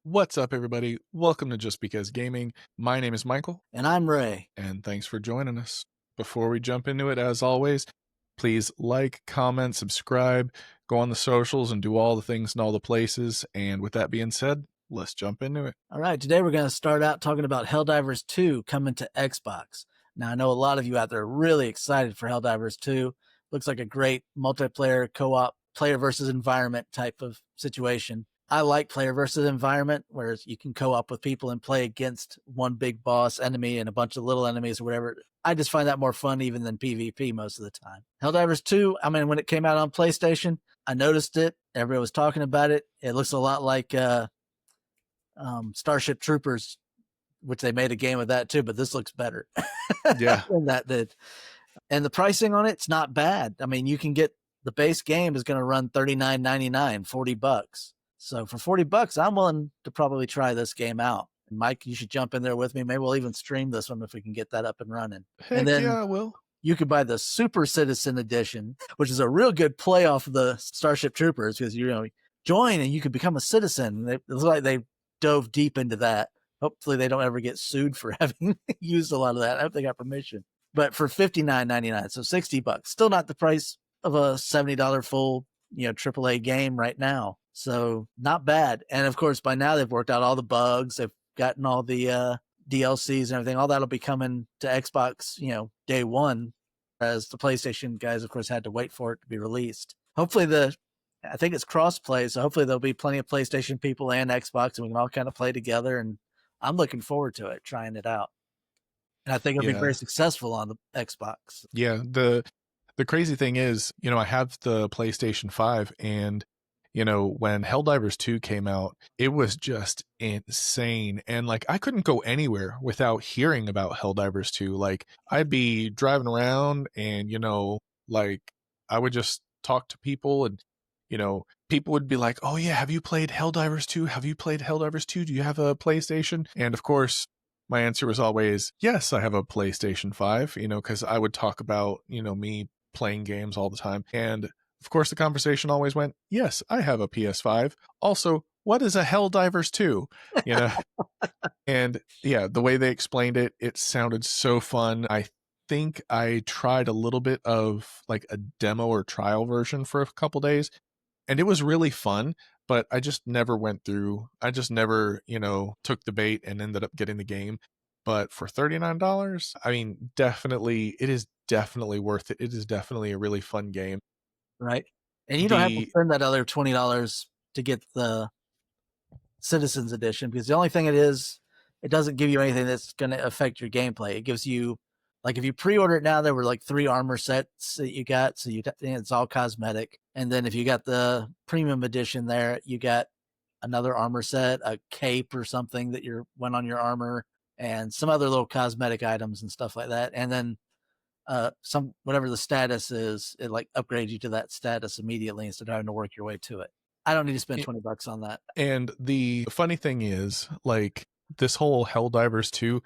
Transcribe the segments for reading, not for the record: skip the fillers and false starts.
What's up, everybody? Welcome to Just Because Gaming. My name is Michael, And I'm Ray. and thanks for joining us. Before we jump into it, as always, please like, comment, subscribe, go on the socials, and do all the things in all the places. And with that being said, let's jump into it. All right, today we're going to start out talking about Helldivers 2 coming to Xbox. Now, I know a lot of you out there are really excited for Helldivers 2. Looks like a great multiplayer co-op player versus environment type of situation. I like player versus environment, where you can co-op with people and play against one big boss enemy and a bunch of little enemies or whatever. I just find that more fun even than PvP most of the time. Helldivers 2, I mean, when it came out on PlayStation, I noticed it. Everybody was talking about it. It looks a lot like Starship Troopers, which they made a game of that too, but this looks better Yeah. than that did. And the pricing on it's not bad. I mean, you can get the base game is going to run $39.99, $40. So for $40, I'm willing to probably try this game out. And Mike, you should jump in there with me. Maybe we'll even stream this one if we can get that up and running. Heck And then yeah, I will. you could buy the Super Citizen Edition, which is a real good play off of the Starship Troopers because you join and you could become a citizen. It looks like they dove deep into that. Hopefully they don't ever get sued for having used a lot of that. I hope they got permission. But for $59.99, so $60, still not the price of a $70 full, AAA game right now. So not bad. And of course, by now they've worked out all the bugs. They've gotten all the DLCs and everything. All that'll be coming to Xbox, day one, as the PlayStation guys, of course, had to wait for it to be released. Hopefully I think it's cross-play, so hopefully there'll be plenty of PlayStation people and Xbox, and we can all kind of play together, and I'm looking forward to it, trying it out. And I think it'll be very successful on the Xbox. Yeah, the crazy thing is, I have the PlayStation 5, and when Helldivers 2 came out, it was just insane. And I couldn't go anywhere without hearing about Helldivers 2. I'd be driving around and, I would just talk to people and, people would be like, oh yeah, have you played Helldivers 2? Have you played Helldivers 2? Do you have a PlayStation? And of course, my answer was always, yes, I have a PlayStation 5, because I would talk about, me playing games all the time. And of course, the conversation always went, yes, I have a PS5. Also, what is a Helldivers 2? And yeah, the way they explained it, it sounded so fun. I think I tried a little bit of a demo or trial version for a couple days, and it was really fun, but I just never went through. I just never, took the bait and ended up getting the game. But for $39, I mean, it is definitely worth it. It is definitely a really fun game. Right. And you don't have to spend that other $20 to get the Citizens Edition, because the only thing it doesn't give you anything that's going to affect your gameplay. It gives you, if you pre-order it now, there were 3 armor sets that you got, so it's all cosmetic. And then if you got the premium edition there, you got another armor set, a cape or something that went on your armor, and some other little cosmetic items and stuff like that. And then whatever the status is, it upgrades you to that status immediately instead of having to work your way to it. I don't need to spend $20 on that. And the funny thing is, this whole Helldivers 2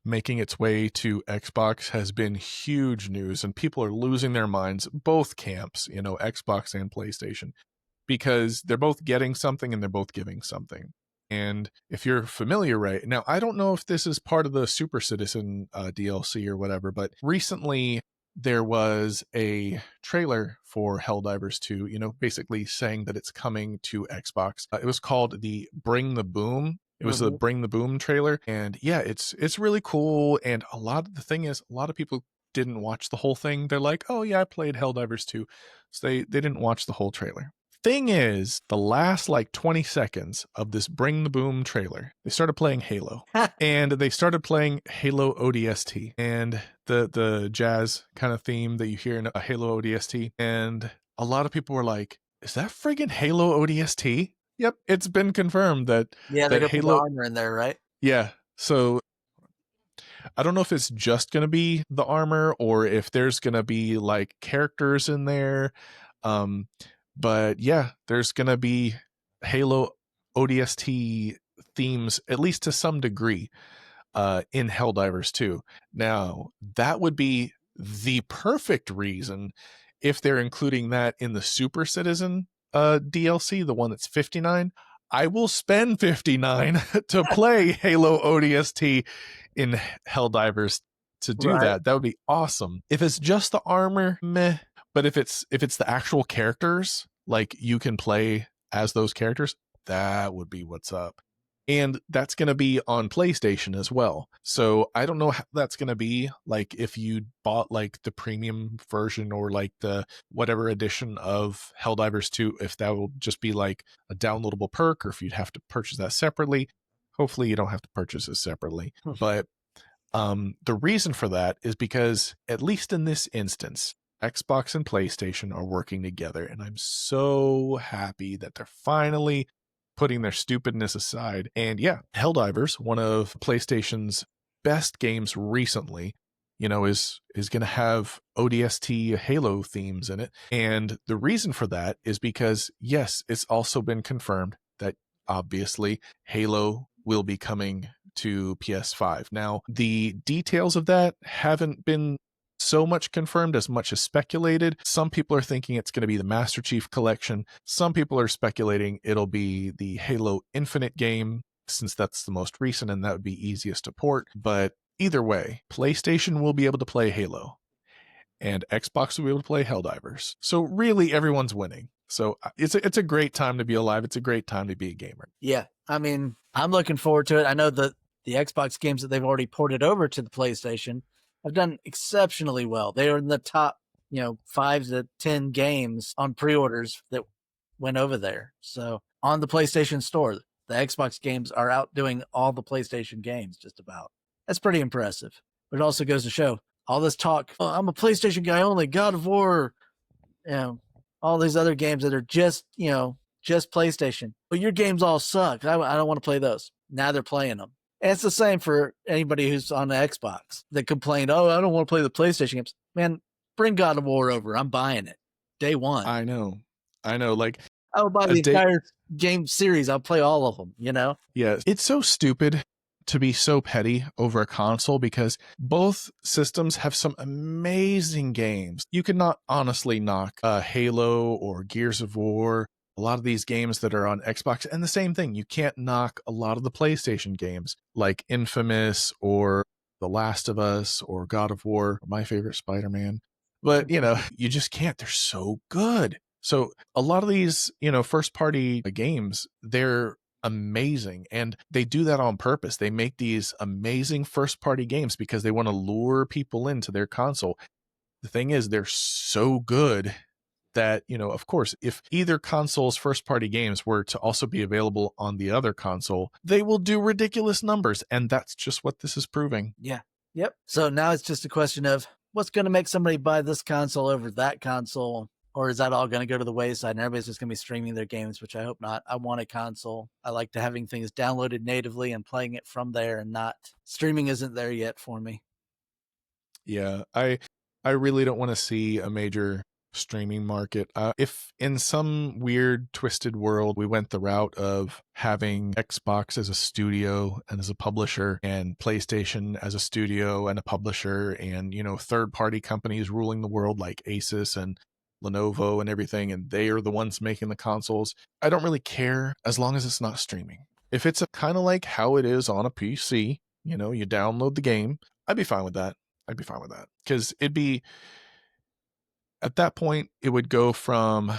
making its way to Xbox has been huge news, and people are losing their minds, both camps, Xbox and PlayStation, because they're both getting something and they're both giving something. And if you're familiar right now, I don't know if this is part of the Super Citizen DLC or whatever, but recently there was a trailer for Helldivers 2, basically saying that it's coming to Xbox. It was called the Bring the Boom. It was the Bring the Boom trailer. And yeah, it's really cool. And the thing is, a lot of people didn't watch the whole thing. They're like, oh yeah, I played Helldivers 2. So they didn't watch the whole trailer. Thing is, the last 20 seconds of this Bring the Boom trailer, they started playing Halo. And they started playing Halo ODST and the jazz kind of theme that you hear in a Halo ODST. And a lot of people were like, is that friggin' Halo ODST? Yep, it's been confirmed that they that got Halo armor in there, right? Yeah. So I don't know if it's just going to be the armor or if there's going to be characters in there. But yeah, there's going to be Halo ODST themes, at least to some degree, in Helldivers 2. Now, that would be the perfect reason if they're including that in the Super Citizen DLC, the one that's $59. I will spend 59 to play Halo ODST in Helldivers to do Right. that. That would be awesome. If it's just the armor, meh. But if it's the actual characters, like you can play as those characters, that would be what's up. And that's going to be on PlayStation as well. So I don't know how that's going to be like if you bought like the premium version or like the whatever edition of Helldivers 2, if that will just be like a downloadable perk or if you'd have to purchase that separately. Hopefully you don't have to purchase it separately. But the reason for that is because, at least in this instance, Xbox and PlayStation are working together, and I'm so happy that they're finally putting their stupidness aside. And yeah, Helldivers, one of PlayStation's best games recently, is going to have ODST Halo themes in it. And the reason for that is because, yes, it's also been confirmed that obviously Halo will be coming to PS5. Now, the details of that haven't been so much confirmed as much as speculated. Some people are thinking it's going to be the Master Chief Collection. Some people are speculating it'll be the Halo Infinite game, since that's the most recent and that would be easiest to port. But either way, PlayStation will be able to play Halo and Xbox will be able to play Helldivers. So really everyone's winning. So it's a great time to be alive. It's a great time to be a gamer. Yeah. I mean, I'm looking forward to it. I know that the Xbox games that they've already ported over to the PlayStation have done exceptionally well. They are in the top, 5 to 10 games on pre-orders that went over there. So on the PlayStation Store, the Xbox games are outdoing all the PlayStation games just about. That's pretty impressive. But it also goes to show all this talk, oh, I'm a PlayStation guy only, God of War, all these other games that are just PlayStation. But your games all suck. I don't want to play those. Now they're playing them. And it's the same for anybody who's on the Xbox that complained, oh, I don't want to play the PlayStation games. Man, bring God of War over. I'm buying it. Day one. I know. Like, I will buy the entire game series. I'll play all of them, Yeah, it's so stupid to be so petty over a console because both systems have some amazing games. You could not honestly knock Halo or Gears of War, a lot of these games that are on Xbox. And the same thing, you can't knock a lot of the PlayStation games like Infamous or The Last of Us or God of War, my favorite Spider-Man. But, you just can't. They're so good. So a lot of these, first party games, they're amazing. And they do that on purpose. They make these amazing first party games because they want to lure people into their console. The thing is, they're so good that, of course, if either console's first party games were to also be available on the other console, they will do ridiculous numbers. And that's just what this is proving. Yeah. Yep. So now it's just a question of what's going to make somebody buy this console over that console. Or is that all going to go to the wayside and everybody's just going to be streaming their games, which I hope not. I want a console. I like to having things downloaded natively and playing it from there and not streaming isn't there yet for me. Yeah, I really don't want to see a major streaming market. If in some weird twisted world we went the route of having Xbox as a studio and as a publisher and PlayStation as a studio and a publisher and, third party companies ruling the world like Asus and Lenovo and everything, and they are the ones making the consoles, I don't really care as long as it's not streaming. If it's kind of like how it is on a PC, you download the game, I'd be fine with that. Because it'd be, at that point, it would go from,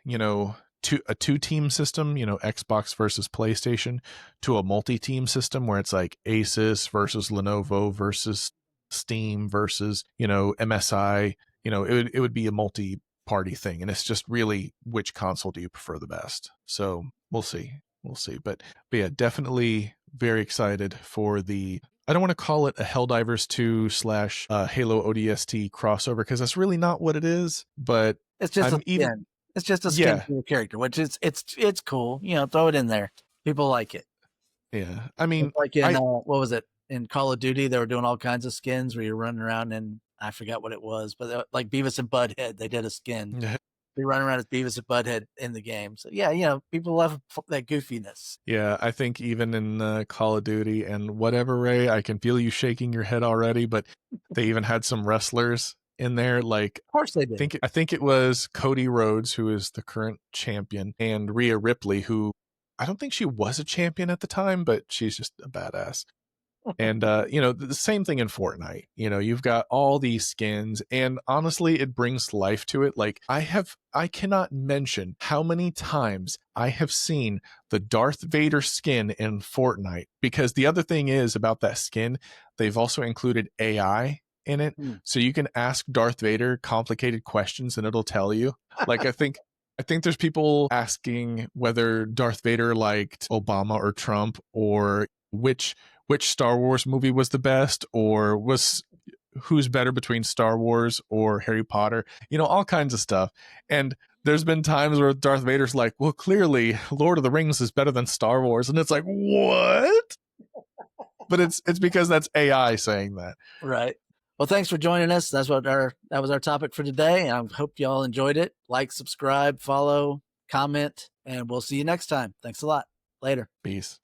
to a 2-team system, Xbox versus PlayStation, to a multi-team system where it's like Asus versus Lenovo versus Steam versus, MSI. It would be a multi-party thing. And it's just really which console do you prefer the best? So we'll see. But yeah, definitely very excited for the, I don't want to call it a Helldivers 2 / Halo ODST crossover because that's really not what it is. But it's just a skin. It's just a skin for your character, which is it's cool. Throw it in there. People like it. Yeah, I mean, it's like in what was it in Call of Duty? They were doing all kinds of skins where you're running around and I forgot what it was, but like Beavis and Butthead, they did a skin. They run around as Beavis and Butthead in the game. So yeah, people love that goofiness. Yeah, I think even in Call of Duty and whatever, Ray, I can feel you shaking your head already, but they even had some wrestlers in there. Like, of course they did. I think it was Cody Rhodes, who is the current champion, and Rhea Ripley, who I don't think she was a champion at the time, but she's just a badass. And the same thing in Fortnite. You've got all these skins, and honestly, it brings life to it. Like I cannot mention how many times I have seen the Darth Vader skin in Fortnite, because the other thing is about that skin, they've also included AI in it. Hmm. So you can ask Darth Vader complicated questions and it'll tell you. Like I think there's people asking whether Darth Vader liked Obama or Trump, or which Star Wars movie was the best, or who's better between Star Wars or Harry Potter, all kinds of stuff. And there's been times where Darth Vader's like, well, clearly Lord of the Rings is better than Star Wars. And it's like, what? But it's because that's AI saying that. Right. Well, thanks for joining us. That was our topic for today. I hope y'all enjoyed it. Like, subscribe, follow, comment, and we'll see you next time. Thanks a lot. Later. Peace.